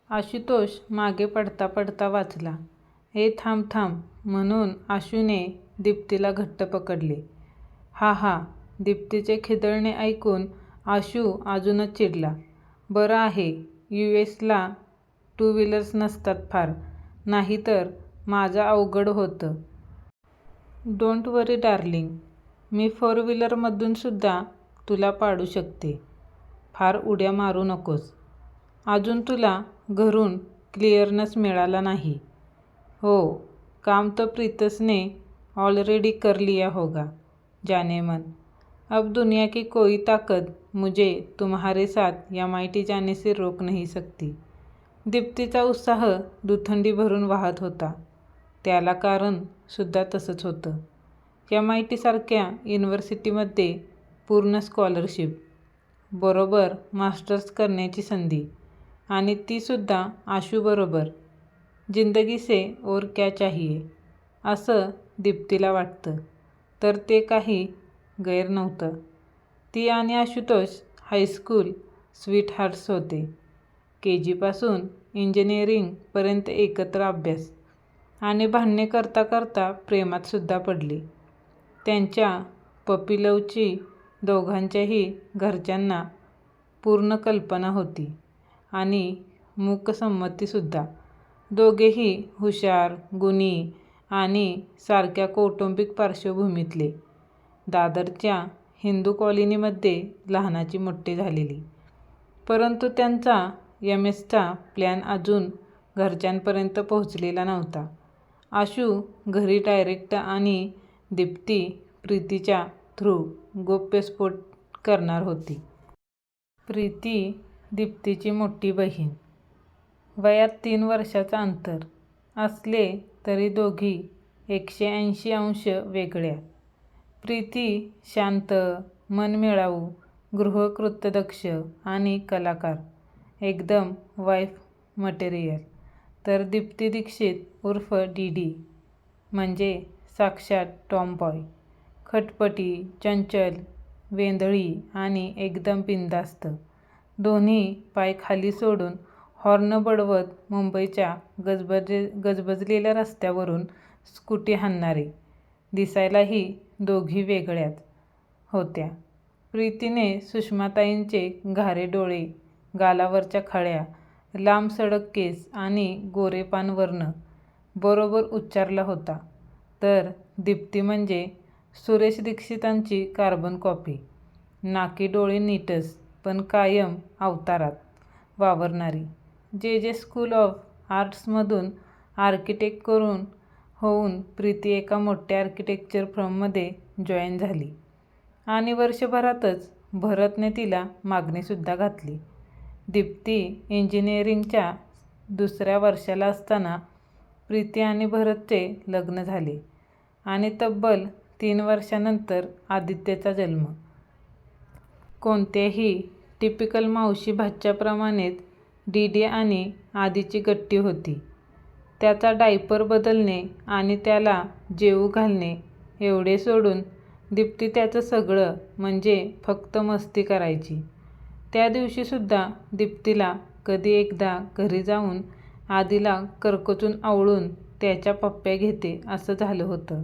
आशुतोष मागे पडता पडता वाचला. ए थांब थांब म्हणून आशूने दीप्तीला घट्ट पकडले. हा हा. दीप्तीचे खिदळणे ऐकून आशू अजूनच चिडला. बरं आहे US ला 2 व्हीलर्स नसतात फार, नाहीतर माझं अवघड होतं. डोंट वरी डार्लिंग, मी 4 व्हीलरमधूनसुद्धा तुला पाडू शकते. फार उड्या मारू नकोस. अजून तुला घरून क्लिअरन्स मिळाला नाही. हो, काम तो प्रीतसने ऑलरेडी कर लिया होगा जाने मन. अब दुनिया की कोई ताकत मुझे तुम्हारे साथ MIT जाने से रोक नहीं सकती. दीप्तीचा उत्साह दुथंडी भरून वाहत होता. त्याला कारण सुद्धा तसंच होतं. MIT सारख्या युनिव्हर्सिटीमध्ये पूर्ण स्कॉलरशिप, बरोबर मास्टर्स करण्याची संधी, आणि ती सुद्धा आशूबरोबर. जिंदगी से और क्या चाहिए, असं दीप्तीला वाटतं. तर ते काही गैर नव्हतं. ती आणि आशुतोष हायस्कूल स्वीटहार्ट्स होते. KG पासून इंजिनिअरिंगपर्यंत एकत्र अभ्यास आणि भांडणे करता करता प्रेमात सुद्धा पडले. त्यांच्या पपीलवची दोघांच्याही घरच्यांना पूर्ण कल्पना होती आणि मूकसंमतीसुद्धा. दोघेही हुशार, गुणी आणि सारख्या कौटुंबिक पार्श्वभूमीतले. दादरच्या हिंदू कॉलनीमध्ये लहानाची मोठी झालेली. परंतु त्यांचा MS चा प्लॅन अजून घरच्यांपर्यंत पोहोचलेला नव्हता. आशू घरी डायरेक्ट आणि दीप्ती प्रीतीच्या थ्रू गौप्यस्फोट करणार होती. प्रीती दीप्तीची मोठी बहीण. वयात 3 वर्षाचं अंतर असले तरी दोघी 180 अंश वेगळ्या. प्रीती शांत, मनमिळाऊ, गृहकृत्यदक्ष आणि कलाकार, एकदम वाईफ मटेरियल. तर दीप्ती दीक्षित उर्फ DD म्हणजे साक्षात टॉमबॉय, खटपटी, चंचल, वेंधळी आणि एकदम बिनधास्त. दोन्ही पाय खाली सोडून हॉर्न बडवत मुंबईच्या गजबजलेल्या रस्त्यावरून स्कूटी हाणणारे. दिसायलाही दोघी वेगळ्याच होत्या. प्रीतीने सुषमाताईंचे घारे डोळे, गालावरच्या खळ्या, लांब सडक केस आणि गोरेपान वर्ण बरोबर उच्चारला होता. तर दीप्ती म्हणजे सुरेश दीक्षितांची कार्बन कॉपी. नाकी डोळे नीटच, पण कायम अवतारात वावरणारी. JJ स्कूल ऑफ आर्ट्समधून आर्किटेक्ट होऊन प्रीती एका मोठ्या आर्किटेक्चर फर्ममध्ये जॉईन झाली आणि वर्षभरातच भरतने तिला मागणीसुद्धा घातली. दीप्ती इंजिनिअरिंगच्या 2ऱ्या वर्षाला असताना प्रीती आणि भरतचे लग्न झाले आणि तब्बल 3 वर्षांनंतर आदित्यचा जन्म. कोणत्याही टिपिकल मावशी भाच्याप्रमाणेच DD आणि आधीची गट्टी होती. त्याचा डायपर बदलणे आणि त्याला जेवू घालणे एवढे सोडून दीप्ती त्याचं सगळं म्हणजे फक्त मस्ती करायची. त्या दिवशीसुद्धा दीप्तीला कधी एकदा घरी जाऊन आधीला करकचून आवळून त्याच्या पप्प्या घेते असं झालं होतं.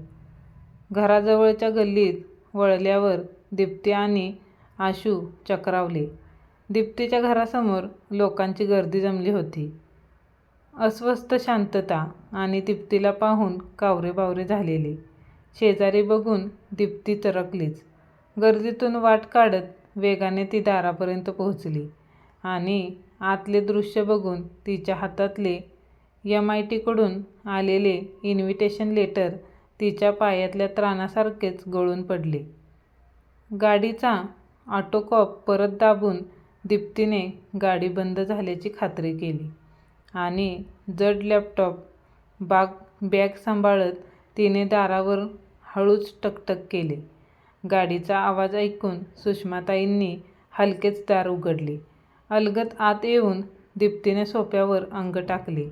घराजवळच्या गल्लीत वळल्यावर दीप्ती आणि आशू चक्रावले. दीप्तीच्या घरासमोर लोकांची गर्दी जमली होती. अस्वस्थ शांतता आणि दीप्तीला पाहून कावरेबावरे झालेले. शेजारी बघून दीप्ती चरकलीच. गर्दीतून वाट काढत वेगाने ती दारापर्यंत पोहोचली आणि आतले दृश्य बघून तिच्या हातातले MIT कडून आलेले इन्व्हिटेशन लेटर तिच्या पायातल्या त्राणासारखेच गळून पडले. गाडीचा ऑटोकॉप परत दाबून दीप्तीने गाडी बंद झाल्याची खात्री केली आणि जड लॅपटॉप बॅग सांभाळत तिने दारावर हळूच टकटक केले. गाडीचा आवाज ऐकून सुषमाताईंनी हलकेच दार उघडले. अलगद आत येऊन दीप्तीने सोफ्यावर अंग टाकले.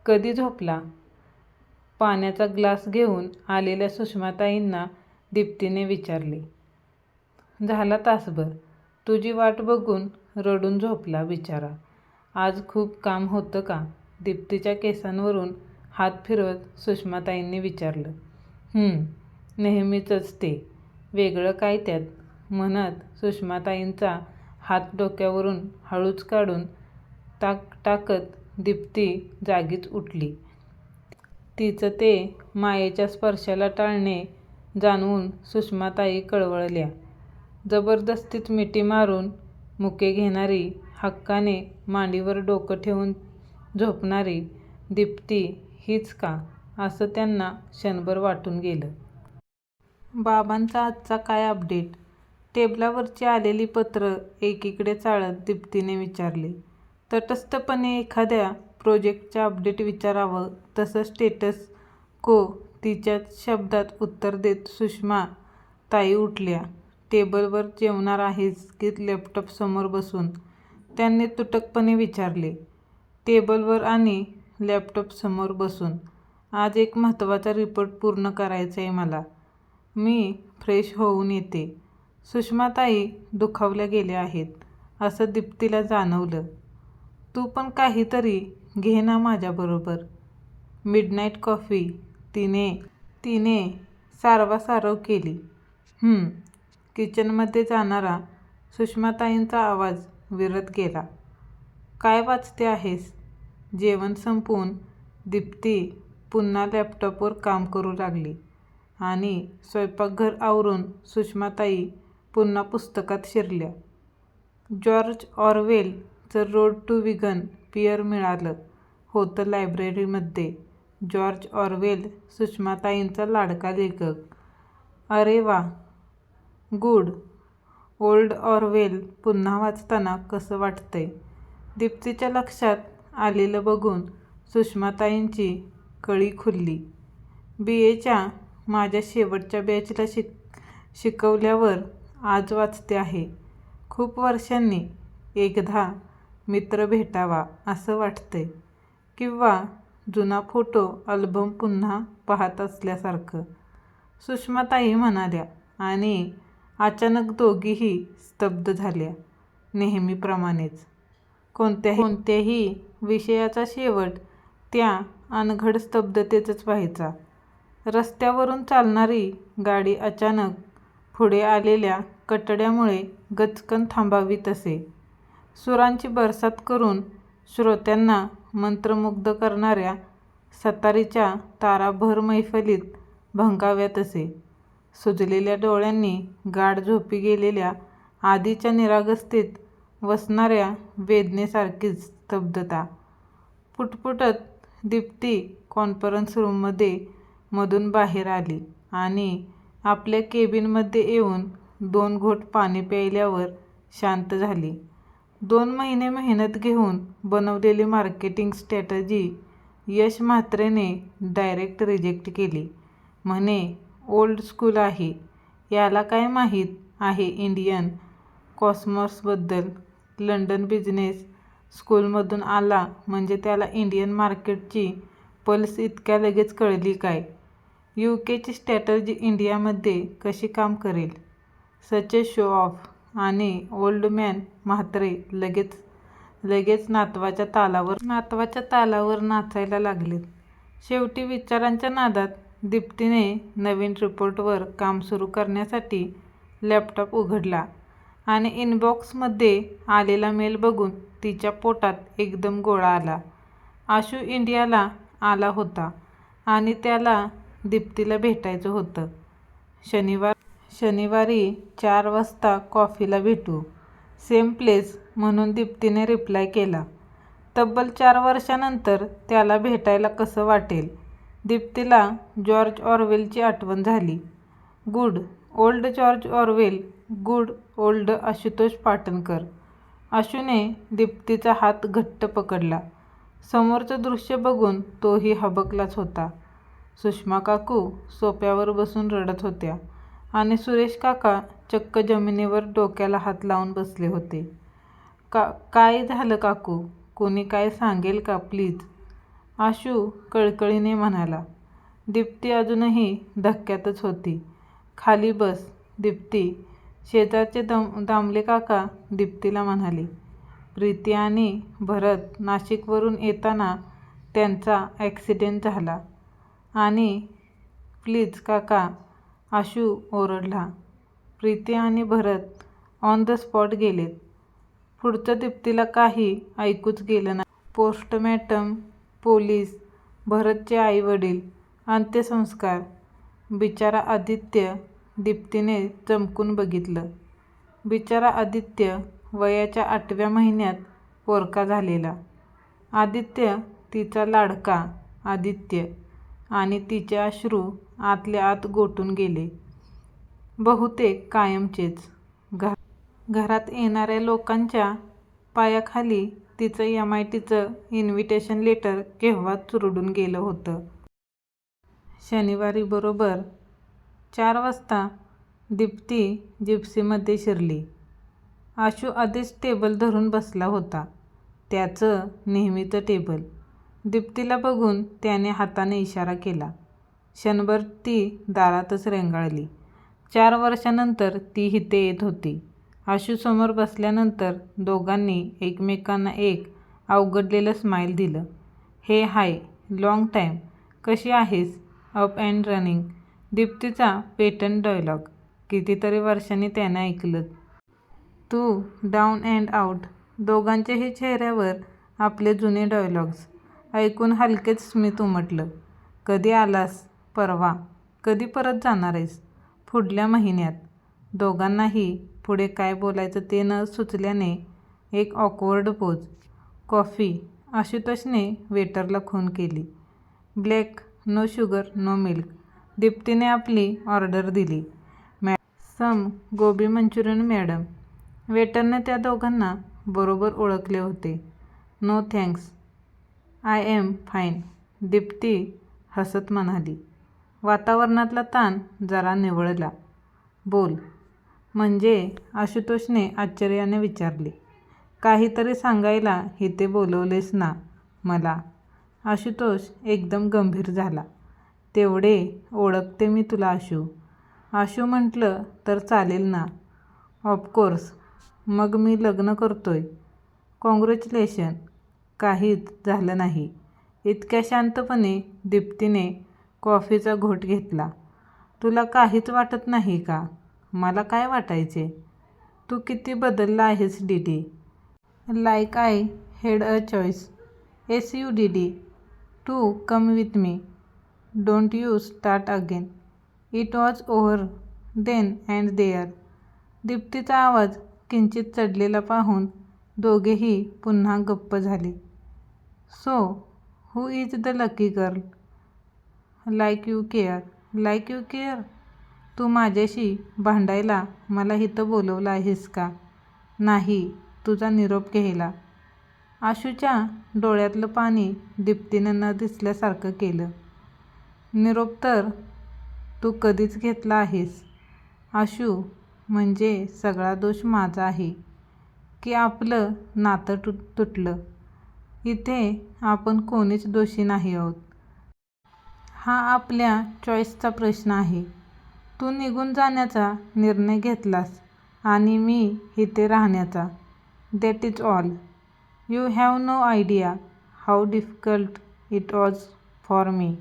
कधी झोपला? पाण्याचा ग्लास घेऊन आलेल्या सुषमाताईंना दीप्तीने विचारले. झाला तासभर. तुझी वाट बघून रडून झोपला बिचारा. आज खूप काम होतं का? दीप्तीच्या केसांवरून हात फिरवत सुषमाताईंनी विचारलं. नेहमीचंच ते. वेगळं काय त्यात? म्हणत सुषमाताईंचा हात डोक्यावरून हळूच काढून टाकत दीप्ती जागीच उठली. तिचं ते मायेच्या स्पर्शाला टाळणे जाणवून सुषमाताई कळवळल्या. जबरदस्तीत मिठी मारून मुके घेणारी, हक्काने मांडीवर डोकं ठेवून झोपणारी दीप्ती हीच का, असं त्यांना क्षणभर वाटून गेलं. बाबांचा आजचा काय अपडेट? टेबलावरची आलेली पत्रं एकीकडे चाळत दीप्तीने विचारले. तटस्थपणे एखाद्या प्रोजेक्टचं अपडेट विचारावं तसं स्टेटस को तिच्याच शब्दात उत्तर देत सुषमा ताई उठल्या. टेबलवर जेवणार आहेस की लॅपटॉप समोर बसून? त्यांनी तुटकपणे विचारले. टेबलवर आणि लॅपटॉप समोर बसून. आज एक महत्त्वाचा रिपोर्ट पूर्ण करायचा मला. मी फ्रेश होऊन येते. सुषमाताई दुखावल्या गेल्या आहेत असं दीप्तीला जाणवलं. तू पण काहीतरी घे ना माझ्याबरोबर. Midnight coffee. तिने सारवासारव केली. किचनमध्ये जाणारा सुषमाताईंचा आवाज विरत गेला. काय वाचते आहेस? जेवण संपवून दीप्ती पुन्हा लॅपटॉपवर काम करू लागली आणि स्वयंपाकघर आवरून सुषमाताई पुन्हा पुस्तकात शिरल्या. जॉर्ज ऑरवेलचं रोड टू विगन पियर मिळालं होतं लायब्ररीमध्ये. जॉर्ज ऑरवेल सुषमाताईंचा लाडका लेखक. अरे वा, गुड. ओल्ड ऑरवेल पुन्हा वाचताना कसं वाटतंय? दीप्तीच्या लक्षात आलेलं बघून सुषमाताईंची कळी खुलली. BAच्या माझ्या शेवटच्या बॅचला शिकवल्यावर आज वाचते आहे. खूप वर्षांनी एकदा मित्र भेटावा असं वाटतंय. किंवा जुना फोटो अल्बम पुन्हा पाहत असल्यासारखं, सुषमाताई म्हणाल्या आणि अचानक दोघीही स्तब्ध झाल्या. नेहमीप्रमाणेच. कोणत्याही विषयाचा शेवट त्या अनघड स्तब्धतेतच व्हायचा. रस्त्यावरून चालणारी गाडी अचानक पुढे आलेल्या कटड्यामुळे गचकन थांबावी तसे. सुरांची बरसात करून श्रोत्यांना मंत्रमुग्ध करणाऱ्या सतारीच्या तारा भर मैफलीत भंगाव्या तसे. सुजलेल्या डोळ्यांनी गाढ झोपी गेलेल्या आधीच्या निरागसतेत वसणाऱ्या वेदनेसारखीच स्तब्धता. पुटपुटत दीप्ती कॉन्फरन्स रूममध्ये मधून बाहेर आली आणि आपल्या केबिनमध्ये येऊन 2 घोट पाणी प्यायल्यावर शांत झाली. 2 महिने मेहनत घेऊन बनवलेली मार्केटिंग स्ट्रॅटेजी यश म्हात्रेने डायरेक्ट रिजेक्ट केली. म्हणे ओल्ड स्कूल आहे, याला काय माहीत आहे इंडियन कॉस्मॉसबद्दल. लंडन बिझनेस स्कूलमधून आला म्हणजे त्याला इंडियन मार्केटची पल्स इतक्या लगेच कळली काय? UKची स्ट्रॅटेजी इंडियामध्ये कशी काम करेल? सच ए शो ऑफ. आणि ओल्ड मॅन म्हात्रे लगेच नातवाच्या तालावर नाचायला लागलेत. शेवटी विचारांच्या नादात दीप्तीने नवीन रिपोर्टवर काम सुरू करण्यासाठी लॅपटॉप उघडला आणि इनबॉक्समध्ये आलेला मेल बघून तिच्या पोटात एकदम गोळा आला. आशू इंडियाला आला होता आणि त्याला दीप्तीला भेटायचं होतं. शनिवारी 4 वाजता कॉफीला भेटू. सेम प्लेस, म्हणून दीप्तीने रिप्लाय केला. तब्बल 4 वर्षांनंतर त्याला भेटायला कसं वाटेल? दीप्तीला जॉर्ज ऑरवेलची आठवण झाली. Good old George Orwell, good old Ashutosh Patankar. आशूने दीप्तीचा हात घट्ट पकडला. समोरचं दृश्य बघून तोही हबकलाच होता. सुषमा काकू सोफ्यावर बसून रडत होत्या आणि सुरेश काका चक्क जमिनीवर डोक्याला हात लावून बसले होते. काय झालं काकू? कोणी काय सांगेल का प्लीज? आशू कळकळीने म्हणाला. दीप्ती अजूनही धक्क्यातच होती. खाली बस दीप्ती. शेजारचे दामले काका दीप्तीला म्हणाले. प्रीती आणि भरत नाशिकवरून येताना त्यांचा ॲक्सिडेंट झाला. आणि प्लीज काका, आशू ओरडला. प्रीती आणि भरत ऑन द स्पॉट गेलेत. पुढचं दीप्तीला काही ऐकूच गेलं नाही. पोस्टमॉर्टम, पोलीस, भरतचे आईवडील, अंत्यसंस्कार. बिचारा आदित्य. दीप्तीने चमकून बघितलं. बिचारा आदित्य वयाच्या 8व्या महिन्यात पोरका झालेला. आदित्य, तिचा लाडका आदित्य. आणि तिचे अश्रू आतल्या आत गोठून गेले. बहुतेक कायमचेच. घरात येणाऱ्या लोकांच्या पायाखाली तिचं MITचं इन्व्हिटेशन लेटर केव्हाच चुरडून गेलं होतं. शनिवारी बरोबर 4 वाजता दीप्ती जिप्सीमध्ये शिरली. आशू आधीच टेबल धरून बसला होता. त्याचं नेहमीचं टेबल. दीप्तीला बघून त्याने हाताने इशारा केला. क्षणभर ती दारातच रेंगाळली. 4 वर्षांनंतर ती इथे येत होती. आशूसमोर बसल्यानंतर दोघांनी एकमेकांना एक अवघडलेलं स्माईल दिलं. हे हाय, लाँग टाईम. कशी आहेस? Up and running. दीप्तीचा पेटंट डायलॉग. कितीतरी वर्षांनी त्याने ऐकलं. तू डाऊन अँड आऊट. दोघांच्याही चेहऱ्यावर आपले जुने डायलॉग्स ऐकून हलकेच स्मित उमटलं. कधी आलास? परवा. कधी परत जाणार आहेस? पुढल्या महिन्यात. दोघांनाही पुढे काय बोलायचं ते न सुचल्याने एक ऑकवर्ड पोज. कॉफी. आशुतोषने वेटरला खूण केली. Black, no sugar, no milk. दीप्तीने आपली ऑर्डर दिली. सम गोबी मंचुरियन मॅडम. वेटरने त्या दोघांना बरोबर ओळखले होते. No thanks, I am fine. Deepti हसत म्हणाली. वातावरणातला ताण जरा निवळला. बोल. म्हणजे? आशुतोषने आश्चर्याने विचारले. काहीतरी सांगायला इथे बोलवलेस ना मला? आशुतोष एकदम गंभीर झाला. तेवढे ओळखते मी तुला आशू. आशू म्हटलं तर चालेल ना? ऑफकोर्स. मग मी लग्न करतोय. कॉंग्रॅच्युलेशन. काहीच झालं नाही. इतक्या शांतपणे दीप्तीने कॉफीचा घोट घेतला. तुला काहीच वाटत नाही का? मला काय वाटायचे? तू किती बदलला आहेस DD. Like I had a choice. Yes you DD. To come with me. Don't you start again. It was over then and there. दीप्तीचा आवाज किंचित चढलेला पाहून दोघेही पुन्हा गप्प झाले. So who is the lucky girl? Like you care. Like you care? तू माझ्याशी भांडायला मला इथं बोलवलं आहेस का? नाही, तुझा निरोप घ्यायला. आशूच्या डोळ्यातलं पाणी दीप्तीनं न दिसल्यासारखं केलं. निरोप तर तू कधीच घेतला आहेस. आशू, म्हणजे सगळा दोष माझा आहे की आपलं नातं तुटलं. इथे आपण कोणीच दोषी नाही आहोत. हा आपल्या चॉईसचा प्रश्न आहे. तू निघून जाण्याचा निर्णय घेतलास आणि मी इथे राहण्याचा. That is all. You have no idea how difficult it was for me.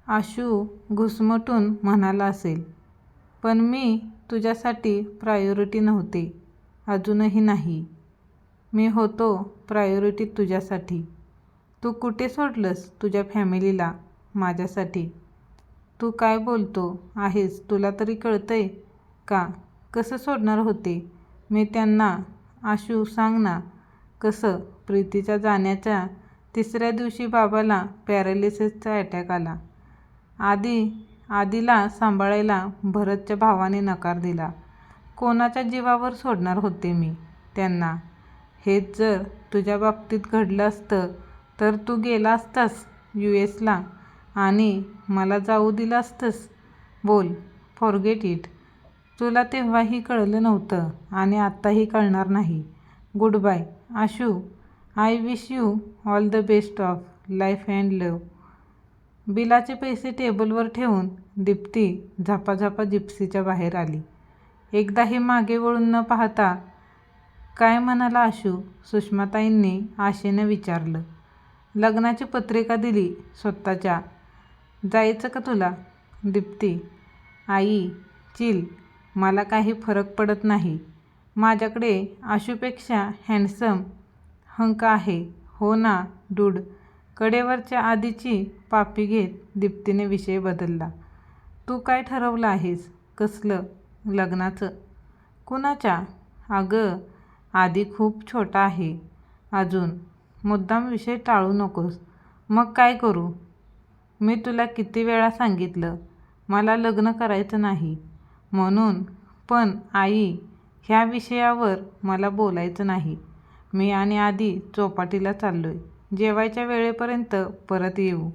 Ashu घुसमटून म्हणाला असेल, पण मी तुझ्यासाठी प्रायोरिटी नव्हते. अजूनही नाही. मी होतो प्रायोरिटी तुझ्यासाठी. तू कुठे सोडलंस तुझ्या फॅमिलीला माझ्यासाठी? तू काय बोलतो आहेस तुला तरी कळतंय का? कसं सोडणार होते मी त्यांना? आशू सांग ना कसं? प्रीतीच्या जाण्याच्या 3ऱ्या दिवशी बाबाला पॅरालिसिसचा अटॅक आला. आधीला सांभाळायला भरतच्या भावाने नकार दिला. कोणाच्या जीवावर सोडणार होते मी त्यांना? हेच जर तुझ्या बाबतीत घडलं असतं तर तू गेला असतास US ला आणि मला जाऊ दिलं असतंस? बोल. Forget it. तुला तेव्हाही कळलं नव्हतं आणि आत्ताही कळणार नाही. Good bye Ashu. I wish you all the best of life and love. बिलाचे पैसे टेबलवर ठेवून दीप्ती झपाझपा जिप्सीच्या बाहेर आली. एकदाही मागे वळून न पाहता काय म्हणाला आशू? सुषमाताईंनी आशेनं विचारलं. लग्नाची पत्रिका दिली स्वतःच्या. जायचं का तुला? दीप्ती: आई चिल, मला काही फरक पडत नाही. माझ्याकडे आशूपेक्षा हँडसम हंक आहे. हो ना डूड. कडेवरच्या आधीची पापी घेत दीप्तीने विषय बदलला. तू काय ठरवलं आहेस? कसलं? लग्नाचं. कुणाच्या? अगं आधी खूप छोटा आहे अजून. मुद्दाम विषय टाळू नकोस. मग काय करू? मी तुला किती वेळा सांगितलं मला लग्न करायचं नाही म्हणून. पण आई, ह्या विषयावर मला बोलायचं नाही. मी आणि आधी चौपाटीला चाललोय. जेवायच्या वेळेपर्यंत परत येऊ.